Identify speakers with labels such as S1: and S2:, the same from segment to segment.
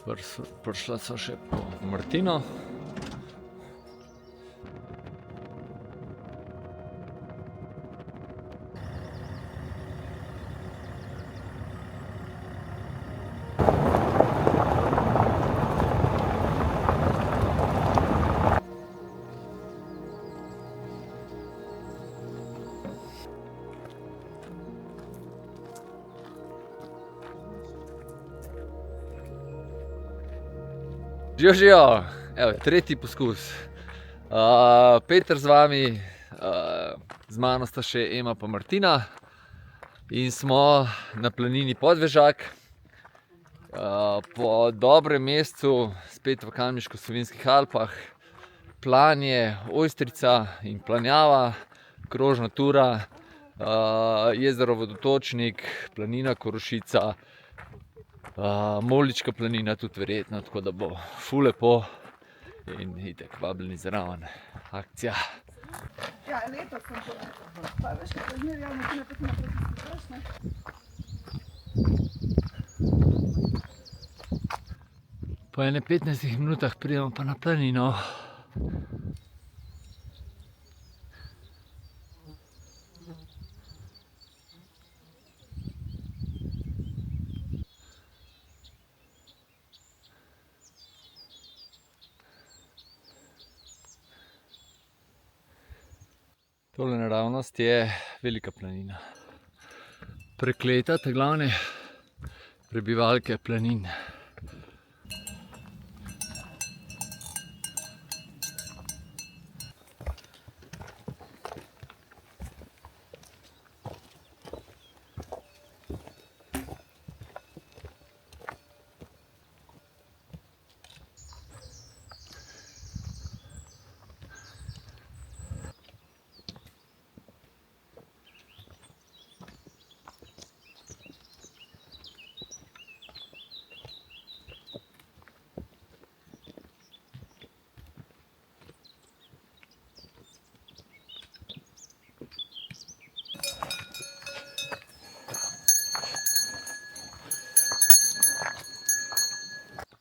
S1: Prišla so še po Martino. Živijo, evo, tretji poskus. Peter z vami, z mano sta še Ema pa Martina in smo na planini Podvežak. Po dobrem mesecu, spet v Kamniško-Savinjskih Alpah, Planje, Ojstrica in Planjava, krožna tura, jezero Vodotočnik, planina Korošica, Molička planina tudi verjetno, tako da bo ful lepo in itak vabljeni zraven. Akcija.
S2: Ja, letos sem to, pa veš, kako je zmeraj javno, ti ne preprosto ne.
S1: Po ene 15 minutah pridemo pa na planino. Tole naravnost je velika planina. Prekleta te glavne prebivalke planin.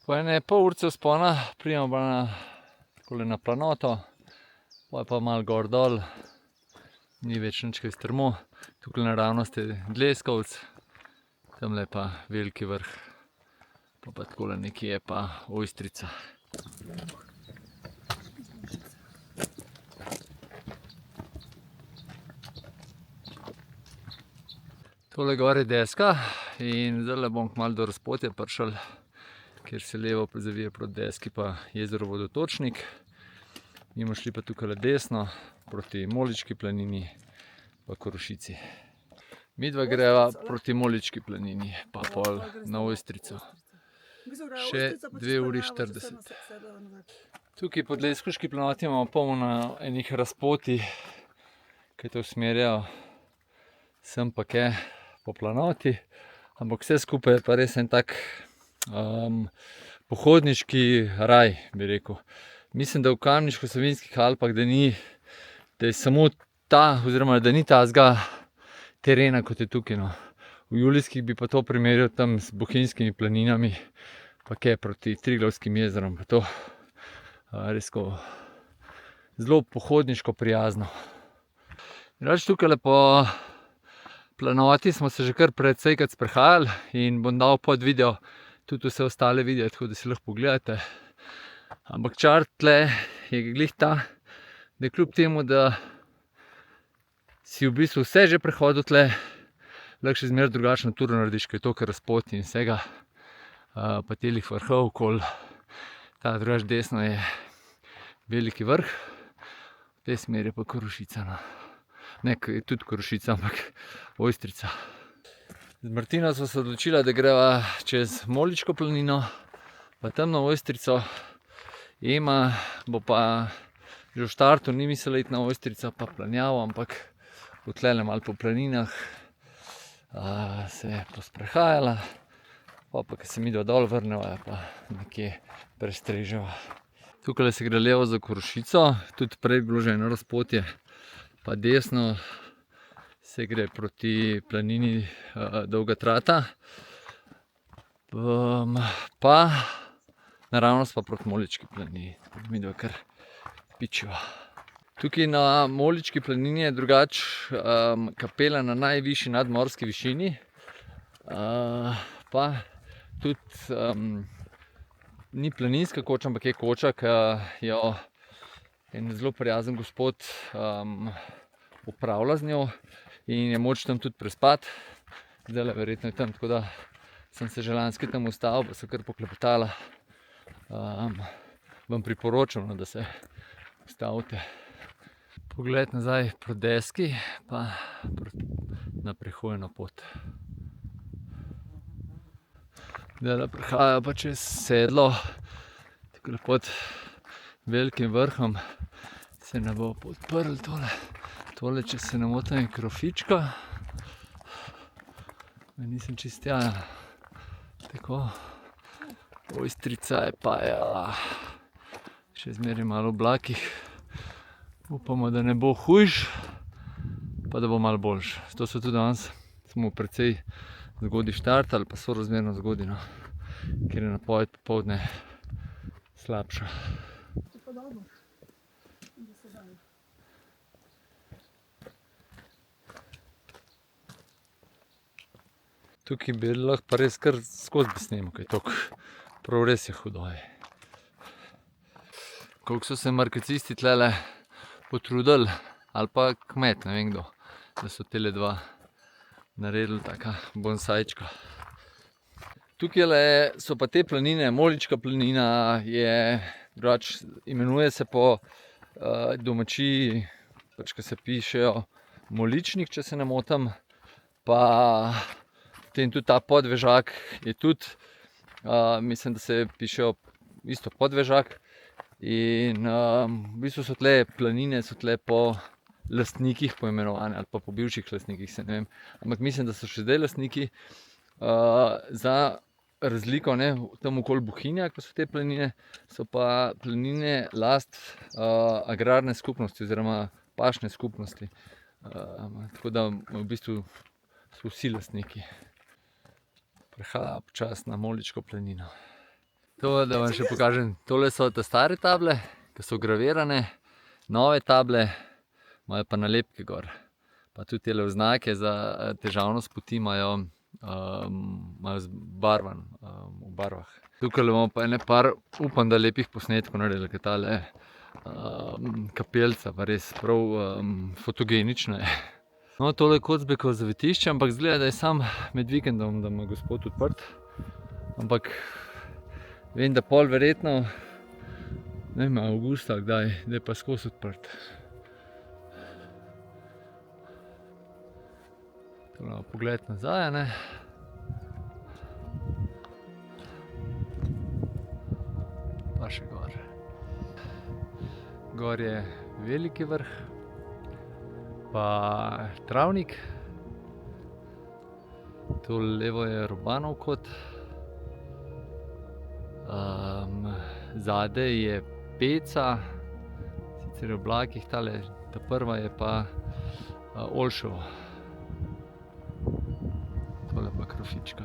S1: Po ene pol urce vzpona pridemo pa na planoto, pa je pa malo gor dol, ni več nič kaj strmo. Tukaj naravnost je Dleskovc, tamle pa veliki vrh, pa takole nekje je pa Ojstrica. Tole gor je deska in zdajle bom kmalu do razpotja prišel, kjer se levo zavije proti deski pa jezero Vodotočnik. Mi bomo šli pa tukaj desno proti Molički planini pa Korošici. Midva greva proti Molički planini pa pol na Ojstrico. Še 2 uri 40. Tukaj po Dleskovški planoti imamo polno enih razpotij, ki te usmerjajo sem pa ke po planoti, ampak vse skupaj je pa res en tak pohodniški raj, bi rekel. Mislim, da v Kamniško-Savinjskih Alpah, da je samo ta, oziroma da ni takega terena, kot je tukaj, no. V Julijskih bi pa to primerjal tam z Bohinjskimi planinami, pa kaj proti Triglavskim jezerom, pa to res tako zelo pohodniško prijazno. Drugače tukajle po planoti smo se že kar precejkrat sprehajali in bom dal pod video tudi vse ostale videe, tako da si lahko pogledate. Ampak čar tle je glih ta, da kljub temu, da si v bistvu vse že prehodil tle, lahko še zmeraj drugačno turo narediš, ker je toliko razpoti in vsega, pa telih vrhov okoli. Ta drugače desno je veliki vrh, v tej smeri je pa Korošica, no. Ne, tudi Korošica, ampak Ojstrica. Z Martino sva se odločila, da greva čez Moličko planino, pa tam na Ojstrico. Ema bo pa že v štartu ni mislila iti na Ojstrico pa Planjavo, ampak bo tlele malo po planinah se posprehajala, pa ko se midva dol vrneva, pa nekje prestreževa. Tukajle se gre levo za Korošico, tudi prej bilo že eno razpotje, pa desno se gre proti planini Dolga Trata. Pa naravnost pa proti Molički planini, tako da midva kar pičiva. Tukaj na Molički planini je drugače kapela na najvišji nadmorski višini, pa tudi ni planinska koča, ampak je koča, ki jo en zelo prijazen gospod upravlja z njo in je moč tam tudi prespati. Zdajle verjetno je tam, tako da sem se že lanski tam ustavil, pa so kar poklepetala. Vam priporočam, da se ustavite. Pogled nazaj proti deski, pa na prehojeno pot. Zdajle prihajajo pa čez sedlo, tako pod velikim vrhom se ne bo podprl tole. Tole, če se ne motim, je krofička. Nisem čist tja. Tako. Ojstrica je pa še zmeraj malo v oblakih. Upamo, da ne bo hujš, pa da bo malo boljš. Zato so tudi danes smo precej zgodaj štartali, pa sorazmerno zgodaj, no, ker je napoved popoldne slabša.
S2: To pa dobro. Da se da.
S1: Tukaj bi lahko pa res kar skozi bi snemal, kaj tok. Prav res je hudo. Koliko so se markacisti tlele potrudili, ali pa kmet, ne vem kdo, da so tele dva naredili taka bonsajčka. Tukaj so pa te planine, Molička planina je drugače, imenuje se po domačiji, pač ko se pišejo Moličnik, če se ne motim, pa potem tudi ta Podvežak je tudi, mislim, da se pišejo isto Podvežak. In v bistvu so tle planine, so tle po lastnikih poimenovane, ali pa po bivših lastnikih, se ne vem. Ampak mislim, da so še zdaj lastniki. Za razliko, ne, tam okoli Bohinja, ko so te planine, so pa planine last agrarne skupnosti oziroma pašne skupnosti. Tako da v bistvu so vsi lastniki. Prehaja počasi na Moličko planino. To, da vam še pokažem, tole so te stare table, ki so gravirane, nove table, imajo pa nalepke gor. Pa tudi tele oznake za težavnost poti imajo barvan, v barvah. Tukaj imamo pa ene par, upam, da lepih posnetkov naredili, ker tale kapelca pa res prav fotogenična je. No, tole je Kocbekovo zavetišče, ampak izgleda, da je sam med vikendom, da ima gospod odprt. Ampak vem, da pol verjetno, ne vem, avgusta kdaj, da je pa skozi odprt. Tole pogled nazaj, ne. Pa še gor. Gor je veliki vrh, pa travnik. Tole levo je Robanov kot. Zadaj je Peca, sicer v oblakih, tale, ta prva je pa Olšovo. Tole pa Krofička.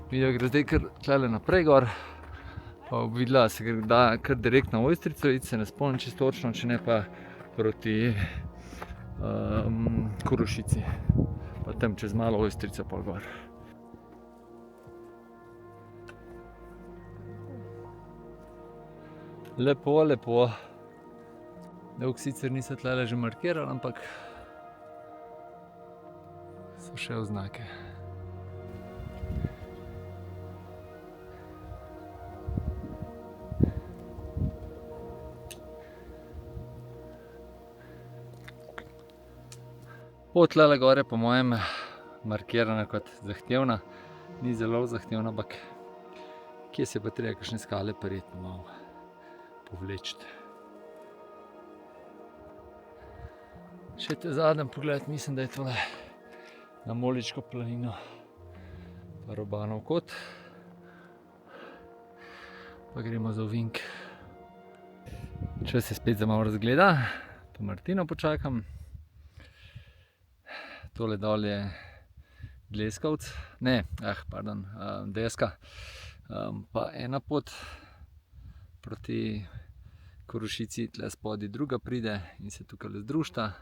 S1: Midva gre zdaj kar tlele naprej gor, pa videla se da kar direkt na Ojstrico, se ne spomnim čisto točno, če ne pa proti Korošici. Pa tam čez malo Ojstrica pa gor. Lepo, lepo. Dolgo sicer niso tlele že markirali, ampak so še oznake. Pot tlele gor je po mojem markirana kot zahtevna. Ni zelo zahtevna, ampak kje se pa treba kakšne skale prijetno malo povleči. Še te zadnji pogled, mislim, da je tole na Moličko planino pa Robanov kot. Pa gremo za ovink. Čas se spet za malo razgleda, pa Martino počakam. Tole dol je Dleskovc, ne, pardon, deska. Pa ena pot proti Korošici, tle spodaj druga pride in se tukaj združta.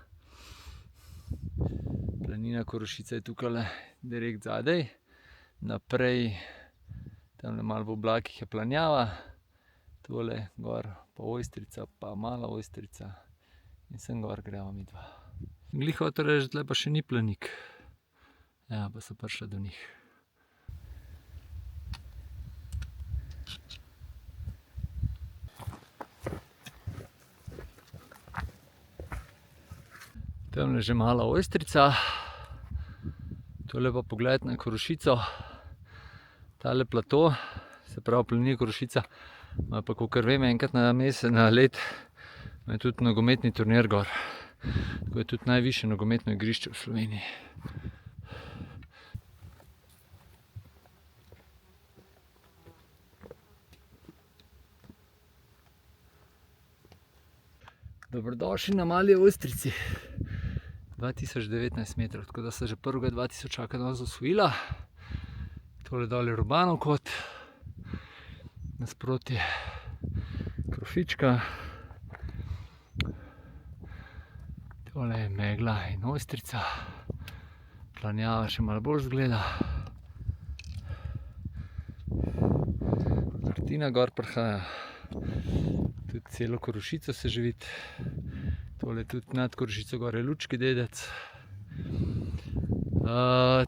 S1: Planina Korošica je tukaj direkt zadaj, naprej, tamle malo v oblakih je planjava, tole gor pa Ojstrica, pa mala Ojstrica in sem gor greva midva. Glih hotel reči, tle pa še ni Planik. Ja, pa so prišla do njih. Tamle že mala Ojstrica, tole pa pogled na Korošico, tale plato, se pravi planina Korošica, ima pa, kakor vem, enkrat na let, ima tudi nogometni turnir gor. Tako je tudi najvišje nogometno igrišče v Sloveniji. Dobrodošli na Mali Ojstrici. 2019 metrov, tako da se že prvega 2000 danes osvojila. Tole dol je Rubanov kot, nasproti Krofička. Tole je Megla in Ojstrica. Planjava še malo bolj zgleda. Martina gor prihaja. Tudi celo Korošico se že vidi. Tole tudi nad Korošico gor je Lučki dedec.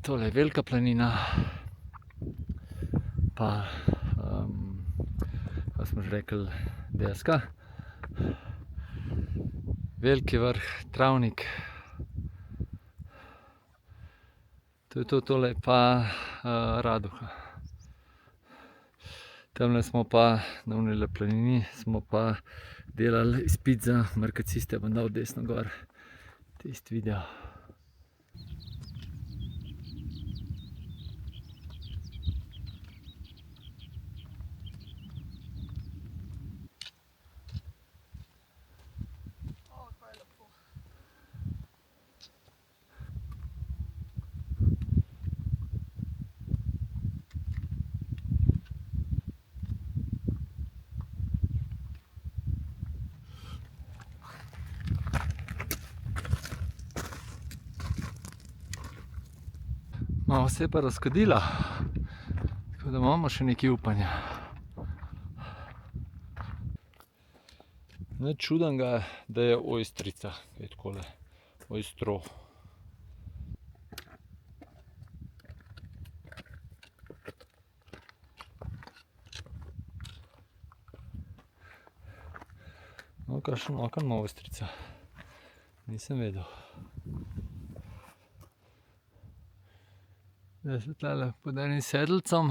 S1: Tole je velika planina. Pa, kaj smo že rekli, deska. Veliki vrh, Travnik. To je to, tole pa Raduha. Tamle smo pa, na unile planini, smo pa delali izpit za markaciste, bom dal desno gor tisti video. Malo se je pa razkadila, tako da imamo še nekaj upanja. Nič čudnega, da je Ojstrica, je takole, Ojstro. No, kakšen oken ima Ojstrica, nisem vedel. Zdaj se tlele pod enim sedlcem,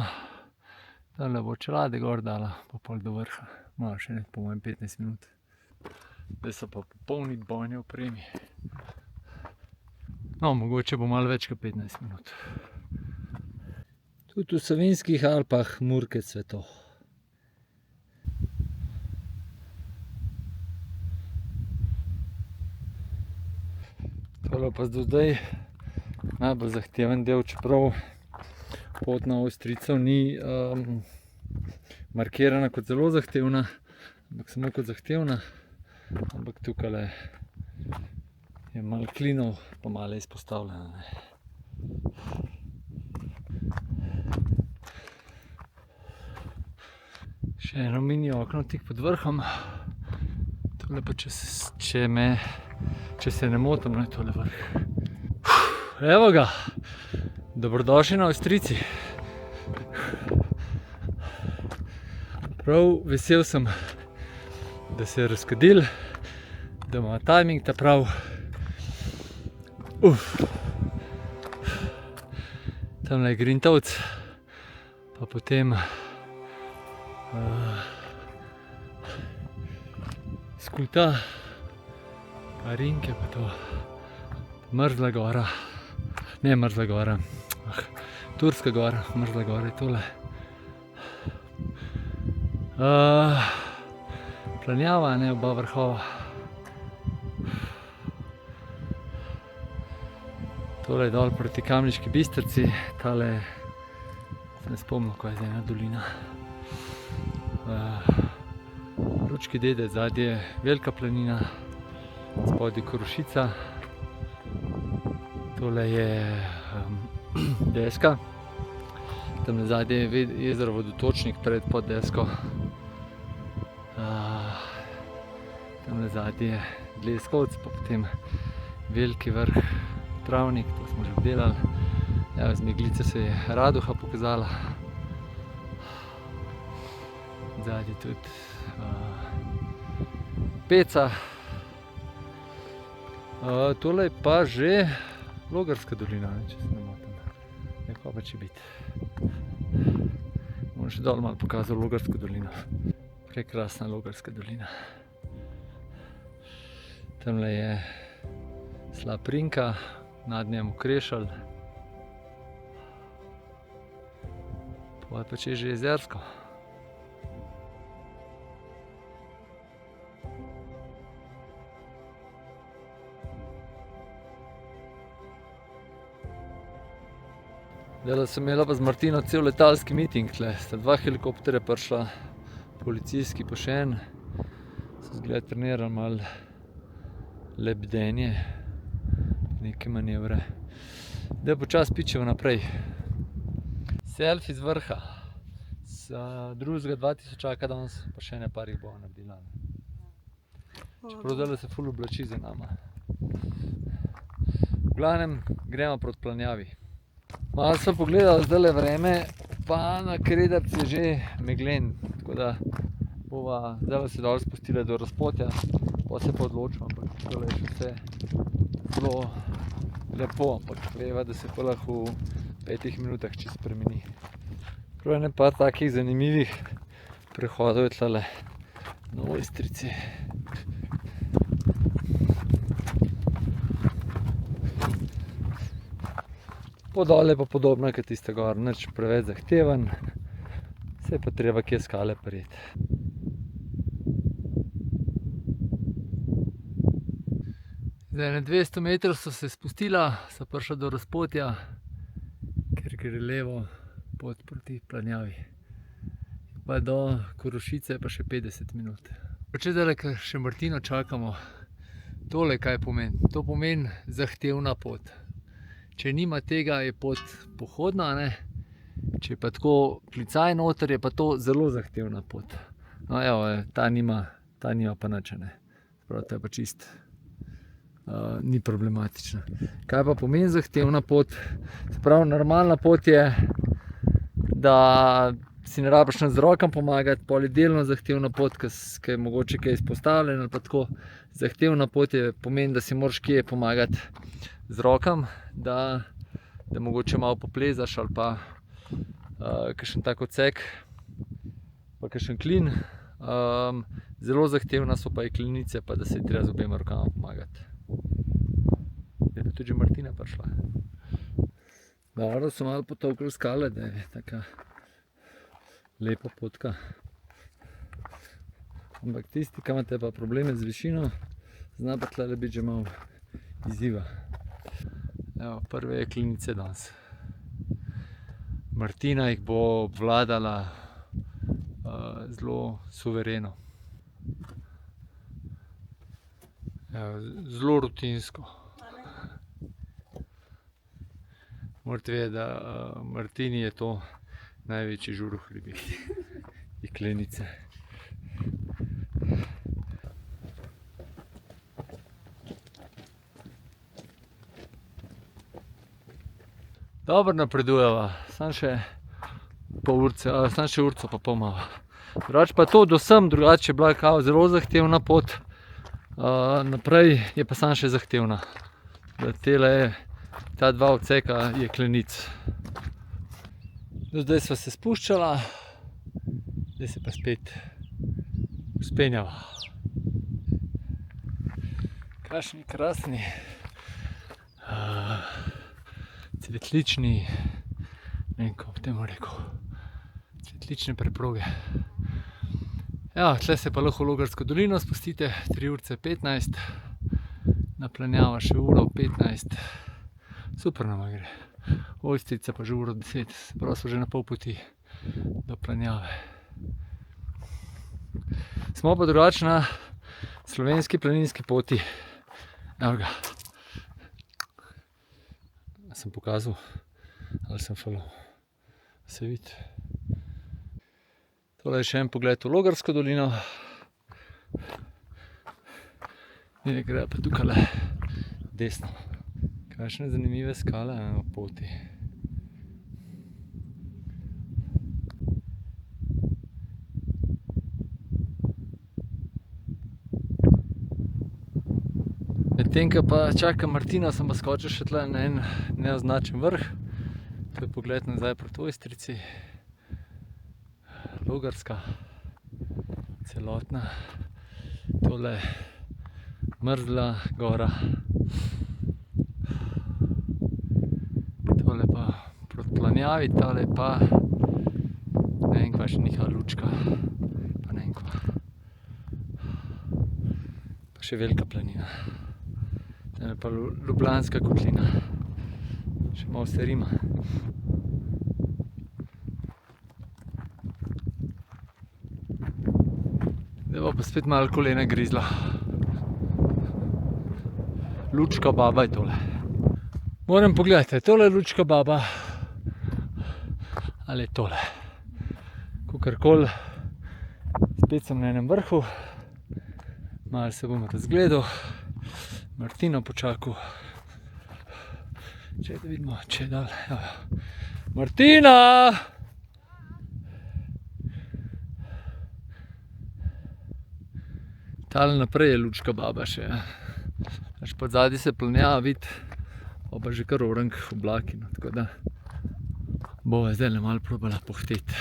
S1: tamle bo čelade gor dala, pa pol do vrha. Malo še ne, po mojem 15 minut. Zdaj so pa popolni bojni opremi. No, mogoče bo malo več kot 15 minut. Tudi v Savinjskih Alpah murke cveto. Tole pa do zdaj najbolj zahteven del, čeprav pot na Ojstrico ni markirana kot zelo zahtevna, ampak samo kot zahtevna. Ampak tukaj je malo klinov, pa malo izpostavljena. Še eno mini okno tik pod vrhom. Tole pa če se ne motim, je tole vrh. Evo ga, dobrodošli na Ojstrici. Prav vesel sem, da se je razkadil, da ima timing ta prav. Tamle je Grintovc, pa potem Skulta, pa Rinke, pa to Mrzla gora. Ne Mrzla gora, Turska gora, Mrzla gora je tole. Planjava, ne, oba vrhova. Tole je dol proti Kamniški Bistrici, tale, se ne spomnim, kaj je zdaj ena dolina. točki Dede, zadnje je Velika planina, spodaj Korošica, tole je Deska, tam zadnje je jezero Vodotočnik pred pod Desko, tam zadnje je Dleskovec, pa potem Veliki vrh Travnik, to smo že obdelali. Ja, z Meglice se je Raduha pokazala. Zadnji tudi Peca. Tole je pa že Logarska dolina, če se ne motim. Nekaj pa če biti. Bom še dol malo pokazal Logarsko dolino. Prekrasna Logarska dolina. Tamle je slap Rinka, nad njem Okrešelj. Pol pa če je že Jezersko. Zdajle sem imela pa z Martino cel letalski miting tle. Sta dva helikopterja prišla, policijski pa še en. So zgleda trenirali malo lebdenje, neke manevre. Zdaj počasi pičevo naprej. Selfie z vrha. Drugega 2000 danes, pa še ne par jih bo naredila. Čeprav zdajle se ful oblači za nama. V glavnem gremo proti planjavi. Malo sem pogledal zdajle vreme, pa na Kredarci je že meglen, tako da bova zdajle se dol spustila do razpotja, pa se pa odločimo, ampak tole je še vse zelo lepo, ampak veva, da se pa lahko v 5 minutah čisto spremeni. Prav ene par takih zanimivih prehodov je tlele na Ojstrici. Podol je pa podobno kot tiste gor, nič preveč zahteven, se je pa treba kje skale prijeti. Zdaj na 200 metrov so se spustila, so prišla do razpotja, ker gre levo pot proti planjavi. Pa do Korošice je pa še 50 minut. Če zdaj še Martino čakamo, tole kaj pomeni? To pomeni zahtevna pot. Če nima tega, je pot pohodna, ne? Če je pa tako klicaj noter, je pa to zelo zahtevna pot. No, evo, ta nima pa nič, ne. Prav, to je pa čist, ni problematična. Kaj pa pomeni zahtevna pot? Se pravi, normalna pot je, da si ne rabiš z rokam pomagati, pol je delno zahtevna pot, ki je mogoče kaj izpostavljen ali pa tako. Zahtevna pot je pomeni, da si moraš kje pomagati z rokam, da mogoče malo poplezaš ali pa kakšen tak odsek, pa kakšen klin. Zelo zahtevna so pa jeklenice, pa da se je treba z obema rokama pomagati. Je pa tudi že Martina prišla. Dobro, so malo potolkli skale, da je taka lepa potka. Ampak tisti, ki imate pa probleme z višino, zna pa tlele biti že malo izziva. Evo, prve jeklenice danes. Martina jih bo obvladala zelo suvereno. Evo, zelo rutinsko. Morate vedeti, da Martini je to največji žuruh ribi. Jeklenice. Dobro napredujeva, samo še pol urce, samo še urco pa pol malo. Drugače pa to do sem, drugače je bila kao zelo zahtevna pot, naprej je pa samo še zahtevna. Tele je ta dva odseka jeklenic. Do zdaj sva se spuščala, zdaj se pa spet vzpenjava. Kakšni krasni cvetlični, ne vem, kako bi temu rekel, cvetlične preproge. Ja, tle se pa lahko v Logarsko dolino spustite, 3:15, naplanjava še 1:15. Super nama gre. Ojstrica pa že 1:10, prav so že na pol poti do planjave. Smo pa drugače na slovenski planinski poti. Evo ga. Sem pokazal, ali sem falil. Se vidi. Tole je še en pogled v Logarsko dolino. In gre pa tukaj le desno. Kakšne zanimive skale na poti. Medtem, ko pa čakam Martina, sem pa skočil še tle na en neoznačen vrh. To je pogled nazaj proti Ojstrici. Logarska, celotna. Tole mrzla gora. Tole pa proti Planjavi, tale pa ne vem, kva še njihova lučka. Pa ne vem kva. Pa še velika planina. Tam je pa Ljubljanska kotlina. Še malo se rima. Zdaj bo pa spet malo kolena grizla. Lučka baba je tole. Moram pogledati, je tole lučka baba ali je tole. Kakorkoli, spet sem na enem vrhu. Malo se bom razgledal. Martino počakal. Če da vidimo, če je dal. Martina! Tale naprej je lučka baba še. Až pod zadnji se Planjava vidi, pa že kar orank oblaki. Tako da bova zdaj malo probala pohteti.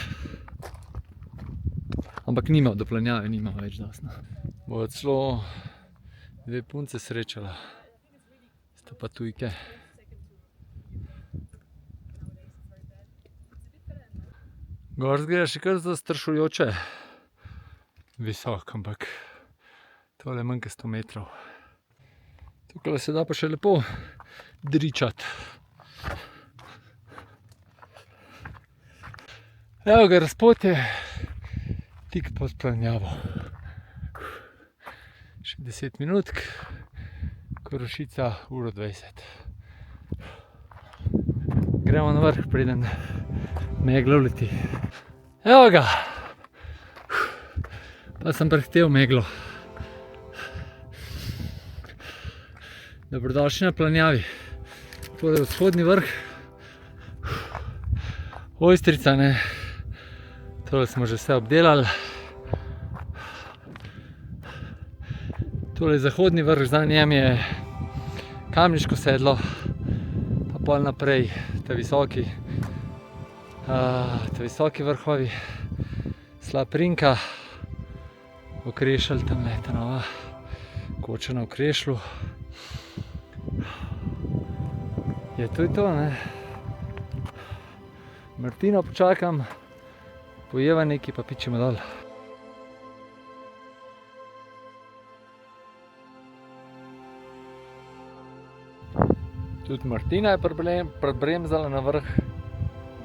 S1: Ampak nima, do Planjave nima več dosti. Bova celo dve punce srečala. Sta pa tujke. Gor zgleda še kar zastrašujoče visok, ampak tole je manj kot 100 metrov. Tukaj se da pa še lepo dričati. Evo ga, razpot je tik pod Planjavo. Še 10 minutk, Korošica 1:20. Gremo na vrh, preden megla uleti. Evo ga! Pa sem prehitel meglo. Dobrodošli na Planjavi. Tole je vzhodni vrh. Ojstrica, ne. Tole smo že vse obdelali. Tole je zahodni vrh, za njem je Kamniško sedlo, pa pol naprej te visoki vrhovi, Slaprinka, Okrešelj, tamle ta nova koča na Okrešlju. Je to, ne. Martino počakam, pojeva nekaj, pa pičemo dol. Tudi Martina je prebremzala na vrh,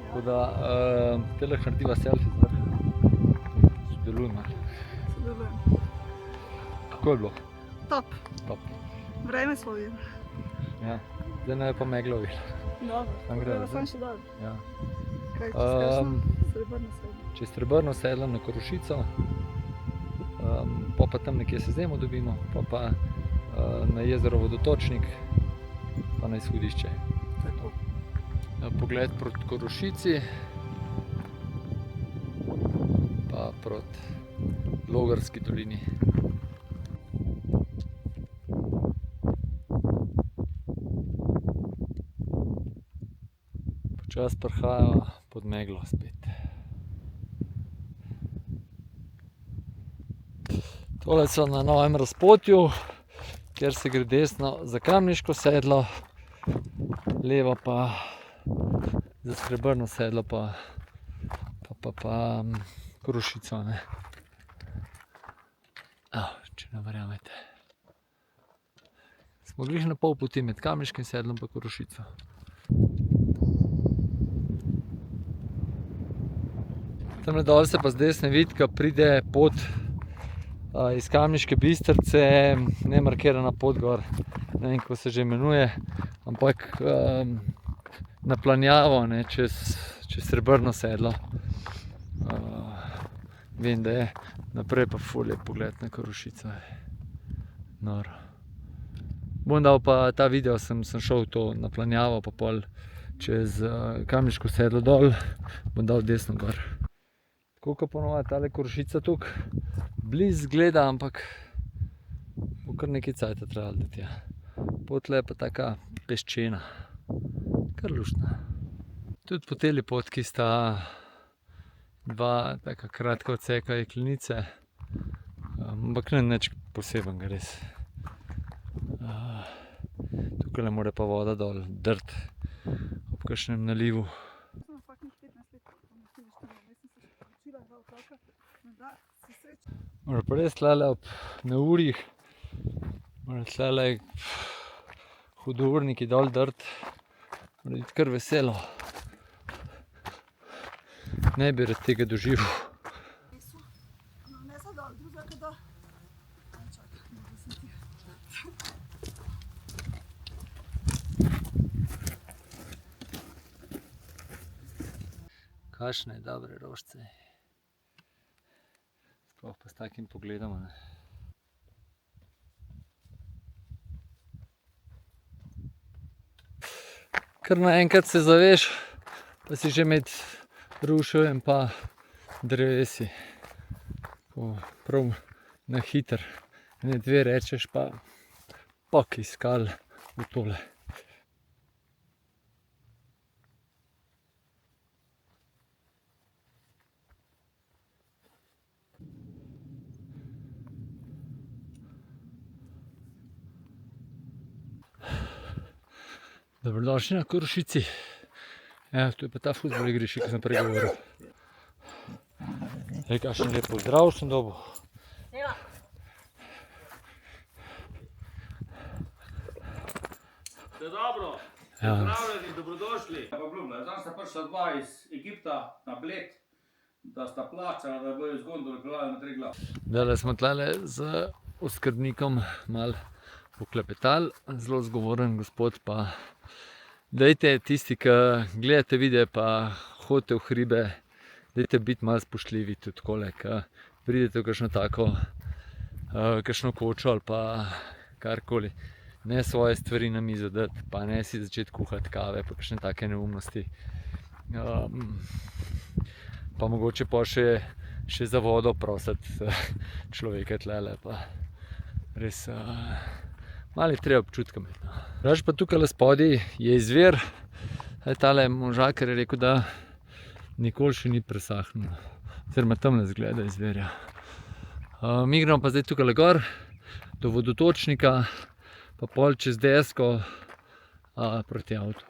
S1: tako da te lahko narediva selfie z vrha. Sodelujemo.
S2: Sodelujem.
S1: Kako je bilo?
S2: Top.
S1: Top.
S2: Vreme smo videli.
S1: Ja. Zdaj ne je pa meglo videla.
S2: Dobro.
S1: Tam gre,
S2: Treba sam še dol.
S1: Ja.
S2: Kaj, čez kakšno? Srebrno sedlo.
S1: Čez Srebrno sedlo na Korošico, pa tam nekje se zdajmo dobimo, pa na jezero Vodotočnik, pa na izhodišče.
S2: Tako.
S1: Pogled proti Korošici, pa proti Logarski dolini. Počas prhaja pod meglo spet. Tole so na novem razpotju, kjer se gre desno za Kamniško sedlo, levo pa za Srebrno sedlo, pa Korošico, ne. Če ne verjamete. Smo glih na pol poti med Kamniškim sedlom pa Korošico. Tamle dol se pa z desne vidi, ko pride pot iz Kamniške Bistrice, ne markirana pot gor, ne vem, kako se že imenuje, ampak na planjavo, ne, čez Srebrno sedlo. Vem, da je naprej pa ful lep pogled na Korošico. Noro. Bom dal pa ta video, sem šel to na planjavo, pa pol čez Kamniško sedlo dol, bom dal desno gor. Tako kot ponovadi tale Korošica tukaj blizu izgleda, ampak bo kar nekaj cajta trajalo do tja. Pot tle je pa taka peščena, kar luštna. Tudi po teli potki sta dva taka kratka odseka jeklenice, ampak ne nič posebenega res. Tukajle mora pa voda dol drt ob kakšnem nalivu. Mora pa res tlele ob neurjih, mora tlele hudourniki dol drt, mora biti kar veselo. Ne bi rad tega doživel. Kakšne dobre rožice. Sploh pa s takim pogledom, ne. Kar naenkrat se zaveš, pa si že med ruševjem pa drevesi. Prav na hitro. Ene dve rečeš pa pok iz skal v tole. Dobrodošli na Korošici. Evo, tu je pa ta fuzbal igrišče, ki sem prej govoril. Kakšen lep pozdrav sem dobil.
S3: Vse dobro, pozdravljeni, dobrodošli. Pa obljubljam, zdaj sta prišla dva iz Egipta na Bled, da sta plačala, da bojo z gondole peljali na Triglav.
S1: Zdajle smo tlele z oskrbnikom malo poklepetali, zelo zgovoren gospod pa. Dajte tisti, ki gledate videe pa hodite v hribe, dajte biti malo spoštljivi tudi takole, ki pridete v kakšno tako, kakšno kočo ali pa karkoli. Ne svoje stvari na mizo dati, pa ne si začeti kuhati kave, pa kakšne take neumnosti. Pa mogoče pa še za vodo prositi človeka tlele, pa res malo je treba občutka imeti. Drugače pa tukajle spodaj je izvir, tale možakar je rekel, da nikoli še ni presahnil, oziroma tamle izgleda izvirja. Mi gremo pa zdaj tukajle gor do vodotočnika, pa pol čez desko proti avtu.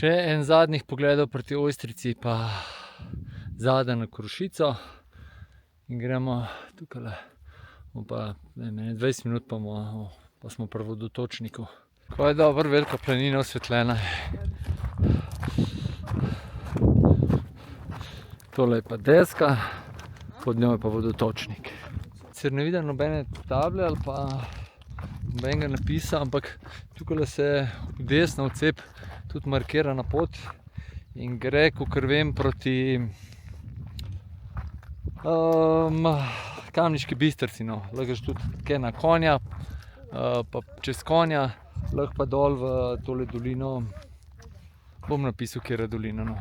S1: Še en zadnjih pogledov proti Ojstrici, pa zadaj na Korošico. In gremo tukajle, pa 20 minut pa smo pri vodotočniku. Ko je dobro, velika planina osvetljena. Tole je pa deska, pod njo je pa vodotočnik. Sicer ne vidim nobene table ali pa nobenega napisa, ampak tukajle se v desno odcep tudi markirana pot in gre, kakor vem, proti Kamniški Bistrici, no. Lahko greš tudi kaj na konja, pa čez konja, lahko pa dol v tole dolino. Bom napisal, katera dolina, no.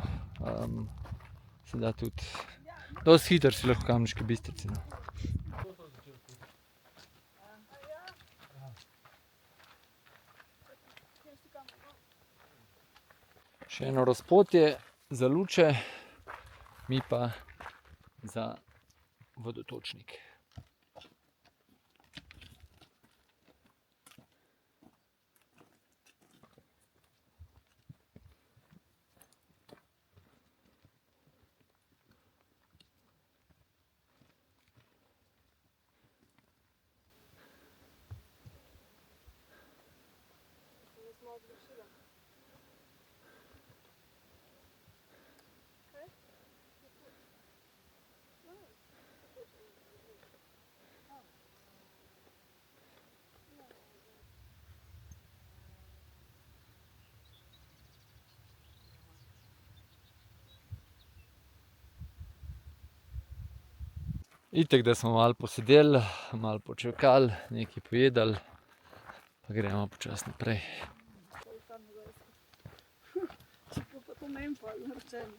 S1: Se da tudi, dosti hitro si lahko v Kamniški Bistrici, no. Še eno razpotje za luče, mi pa za vodotočnik. Itek, da smo malo posedeli, malo počakali, nekaj pojedali, pa gremo počasi naprej.
S2: Čeprav pa to meni pa naročeno.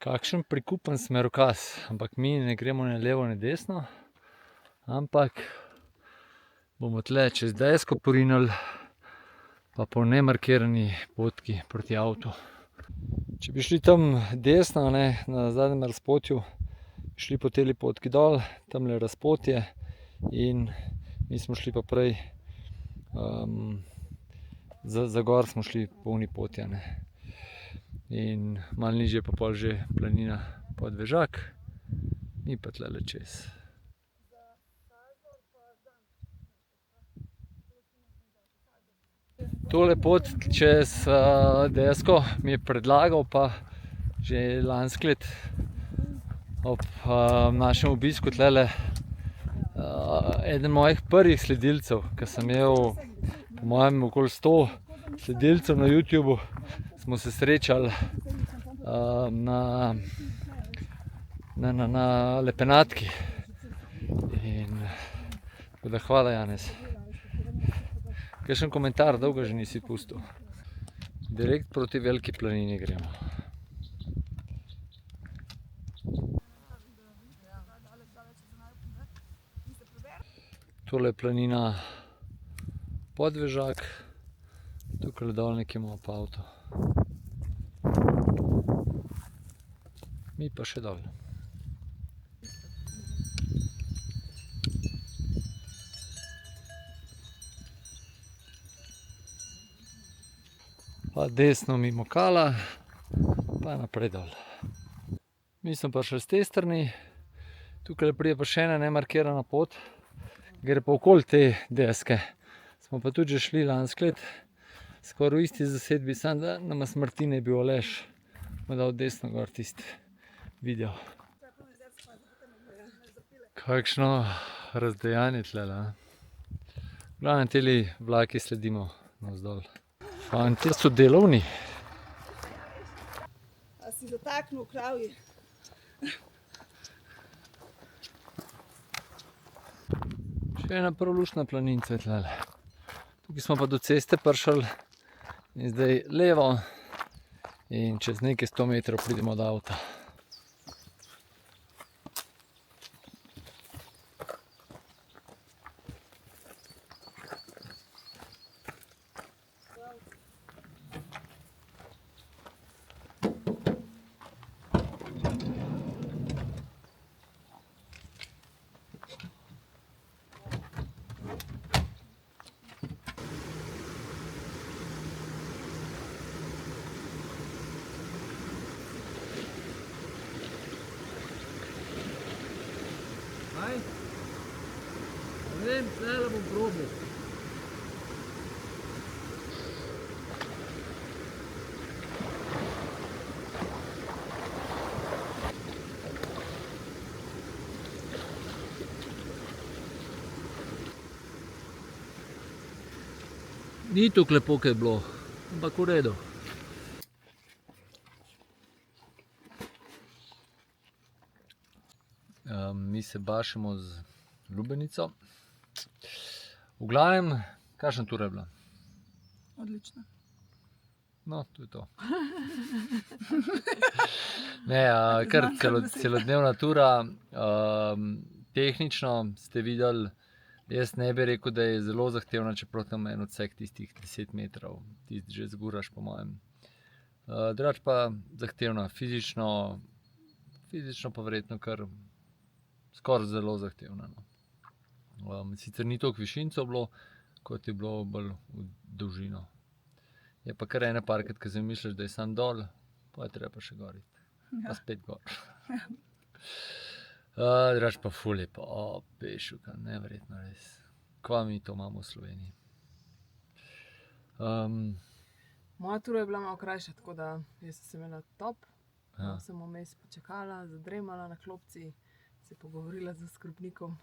S1: Kakšen prikupen smerokaz, ampak mi ne gremo ne levo ne desno, ampak bomo tle čez desko porinili, pa po nemarkirani potki proti avtu. Če bi šli tam desno, na zadnjem razpotju, bi šli po teli potki dol, tamle razpotje in mi smo šli pa prej, za gor smo šli po oni poti, in malo nižje pa pol že planina Podvežak, mi pa tlele čez. Tole pot čez desko mi je predlagal pa že lansko let ob našem obisku tlele eden mojih prvih sledilcev, ke sem imel po mojem okoli 100 sledilcev na YouTubu, smo se srečali na Lepenatki. In tako da hvala, Janez. Kakšen komentar, dolgo že nisi pustil. Direkt proti Veliki planini gremo. Tole je planina Podvežak, tukaj dol nekje imamo pa avto. Mi pa še dol. Pa desno mimo Kala, pa naprej dol. Mi smo prišli s te strani, tukaj pride pa še ena nemarkirana pot, gre pa okoli te deske. Smo pa tudi že šli lansko let, skoraj v isti zasedbi, samo da nama smrti ne bi Aleš mu dal desno gor tisti video. Kakšno razdejanje tlele. V glavnem teli vlaki sledimo navzdol. Fantje so delovni.
S2: A si zataknil kravji?
S1: Še ena prav luštna planinca je tlele. Tukaj smo pa do ceste prišli in zdaj levo in čez nekaj 100 metrov pridemo do avta. Ne vem, tlele bom probal. Ni tako lepo, kot je bilo, ampak v redu. Mi se bašemo z lubenico. V glavnem, kakšna tura je bila?
S2: Odlično.
S1: No, to je to. Ne, kar celodnevna tura. tehnično ste videli, jaz ne bi rekel, da je zelo zahtevna, čeprav tam en odsek tistih 10 metrov, tisti že zguraš po mojem. Drugač pa zahtevna, fizično pa verjetno kar skoraj zelo zahtevna. No. Sicer ni toliko višincev bilo, kot je bilo bolj v dolžino. Je pa kar ena parkrat, ko se misliš, da je sam dol, pa je treba pa še goriti. Pa spet gor. Drugač pa ful je pa, pešuka, neverjetno res. Kva mi to imamo v Sloveniji.
S4: Moja tura je bila malo krajša, tako da jaz sem imela top.
S1: Ja.
S4: Sem vmes počakala, zadremala na klopci, se pogovorila z skrbnikom.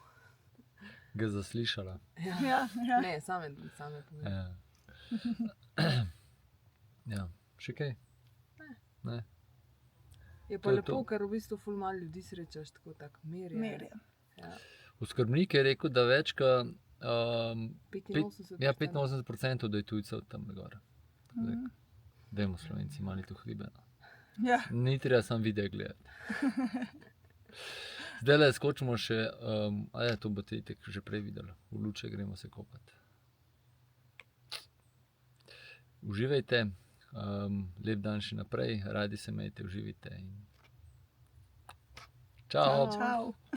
S1: Ga zaslišala.
S2: Ja.
S4: Ne, same povedala.
S1: Ja. Ja. Še kaj? Ne.
S4: Je
S1: To
S4: pa
S1: je
S4: lepo,
S1: to.
S4: ker v bistvu ful malo ljudi srečaš, tako tak mir je.
S2: Mir je.
S4: Ja.
S1: Oskrbnik je rekel, da več kot
S4: 85%.
S1: 85%, da je tujcev tam gor. Dajmo Slovenci mali to hribe. No.
S2: Ja.
S1: Ni treba sam video gledati. Zdaj le skočimo še, to boste itek že prej videli, v Luče gremo se kopati. Uživajte, lep dan še naprej, radi se imejte, uživajte in čao.
S4: Čao.
S2: Čau.